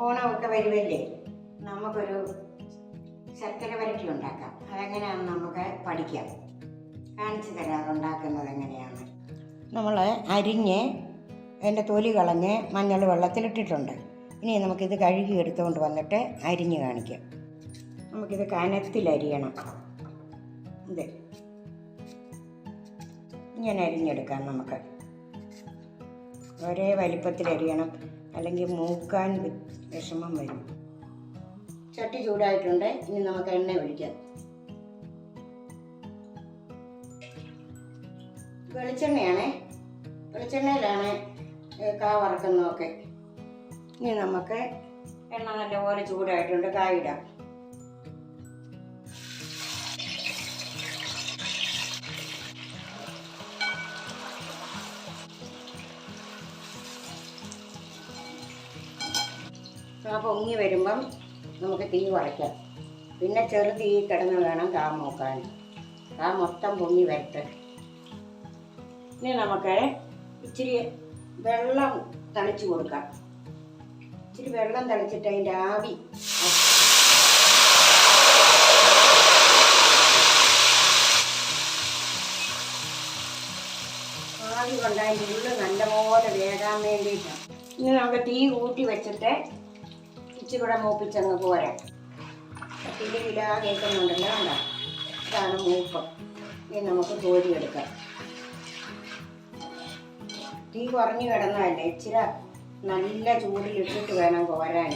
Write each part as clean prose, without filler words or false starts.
ഓണമൊക്കെ വരുമല്ലേ, നമുക്കൊരു ശർക്കര വരട്ടി ഉണ്ടാക്കാം. അതെങ്ങനെയാണെന്ന് നമുക്ക് പഠിക്കാം. കാണിച്ചു തരാം അതുണ്ടാക്കുന്നത് എങ്ങനെയാണ്. നമ്മൾ അരിഞ്ഞ് അതിൻ്റെ തൊലി കളഞ്ഞ് മഞ്ഞൾ വെള്ളത്തിലിട്ടിട്ടുണ്ട്. ഇനി നമുക്കിത് കഴുകി എടുത്തുകൊണ്ട് വന്നിട്ട് അരിഞ്ഞ് കാണിക്കാം. നമുക്കിത് കനത്തിലരിയണം. ഇത് ഇങ്ങനെ അരിഞ്ഞെടുക്കാം. നമുക്ക് ഒരേ വലിപ്പത്തിലരിയണം, അല്ലെങ്കിൽ മൂക്കാൻ വിഷമം വരും. ചട്ടി ചൂടായിട്ടുണ്ട്. ഇനി നമുക്ക് എണ്ണ ഒഴിക്കാം. വെളിച്ചെണ്ണയിലാണ് കാ വറക്കുന്നതൊക്കെ. ഇനി നമുക്ക് എണ്ണ നല്ലപോലെ ചൂടായിട്ടുണ്ട്. കായിടാം. കാ പൊങ്ങി വരുമ്പം നമുക്ക് തീ കുറയ്ക്കാം. പിന്നെ ചെറു തീ കിടന്ന് വേണം കാ മൂക്കാൻ. കാ മൊത്തം പൊങ്ങി വരട്ടെ. ഇനി നമുക്ക് ഇച്ചിരി വെള്ളം തളിച്ച് കൊടുക്കാം. ഇച്ചിരി വെള്ളം തളിച്ചിട്ട് അതിൻ്റെ ആവി കൊണ്ട് അതിൻ്റെ ഉള്ളിൽ നല്ലപോലെ വേകാൻ വേണ്ടിയിട്ടാണ്. ഇനി നമുക്ക് തീ കൂട്ടി വെച്ചിട്ട് ഇച്ചിരി കൂടെ മൂപ്പിച്ചങ്ങ് പോരാം. കില കേൾക്കുന്നുണ്ടല്ലോ, വേണ്ട, ഇതാണ് മൂപ്പം. ഇനി നമുക്ക് കോരിയെടുക്കാം. തീ കുറഞ്ഞു കിടന്നതല്ലേ, ഇച്ചിരി നല്ല ചൂടിലിട്ടിട്ട് വേണം കോരാൻ.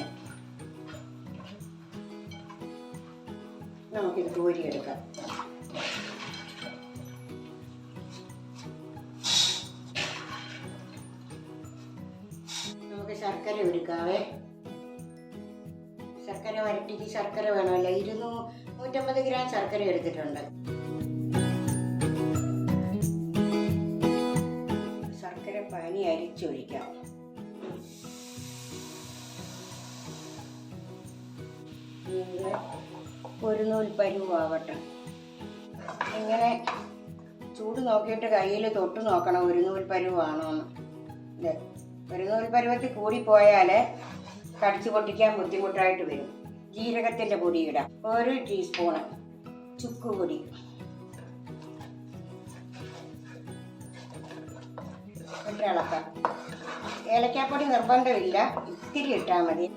നമുക്കിത് കോരിയെടുക്കാം. നമുക്ക് ശർക്കര ഒരുക്കാവേ. ശർക്കര വരട്ടിക്ക് ശർക്കര വേണമല്ലോ. 150 ഗ്രാം ശർക്കര എടുത്തിട്ടുണ്ട്. ശർക്കര പാനി അരിച്ചൊഴിക്കാം. ഒരു നൂൽ പരുവാവട്ടെ. ഇങ്ങനെ ചൂട് നോക്കിയിട്ട് കയ്യിൽ തൊട്ട് നോക്കണം ഒരു നൂൽ പരുവാണോന്ന്. ഇത് ഒരു നൂൽ പരുവത്തിൽ കൂടിപ്പോയാൽ കടിച്ചു പൊട്ടിക്കാൻ ബുദ്ധിമുട്ടായിട്ട് വരും. ജീരകത്തിൻ്റെ പൊടി ഇടാം. 1 ടീസ്പൂണ് ചുക്ക് പൊടി, ഇളക്കാം. ഏലക്കാപ്പൊടി നിർബന്ധമില്ല, ഇത്തിരി ഇട്ടാൽ മതി.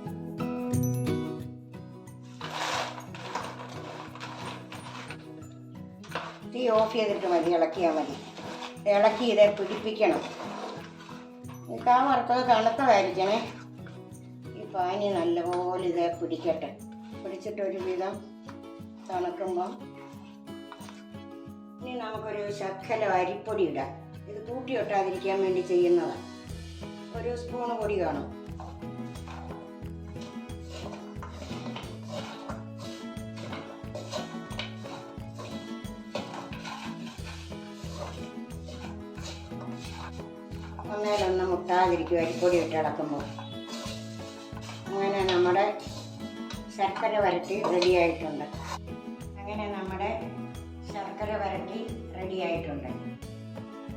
തീ ഓഫ് ചെയ്തിട്ട് മതി, ഇളക്കിയാൽ മതി. ഇളക്കി ഇത് പിടിപ്പിക്കണം. കാ വറുത്തത് തണുത്തതായിരിക്കണേ. ഈ പാനി നല്ലപോലെ ഇത് പിടിക്കട്ടെ. പിടിച്ചിട്ടൊരു വിധം തണുക്കുമ്പം ഇനി നമുക്കൊരു ശകല അരിപ്പൊടി ഇടാം. ഇത് കൂട്ടി ഒട്ടാതിരിക്കാൻ വേണ്ടി ചെയ്യുന്നതാണ്. 1 സ്പൂണ് പൊടി കാണും. ഒന്നേലൊന്നും മുട്ടാതിരിക്കും അരിപ്പൊടി ഇട്ട് ഇളക്കുമ്പോൾ. അങ്ങനെ നമ്മുടെ ശർക്കര വരട്ടി റെഡിയായിട്ടുണ്ട്.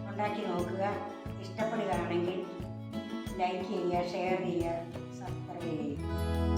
ഉണ്ടാക്കി നോക്കുക. ഇഷ്ടപ്പെടുകയാണെങ്കിൽ ലൈക്ക് ചെയ്യുക, ഷെയർ ചെയ്യുക, സബ്സ്ക്രൈബ് ചെയ്യുക.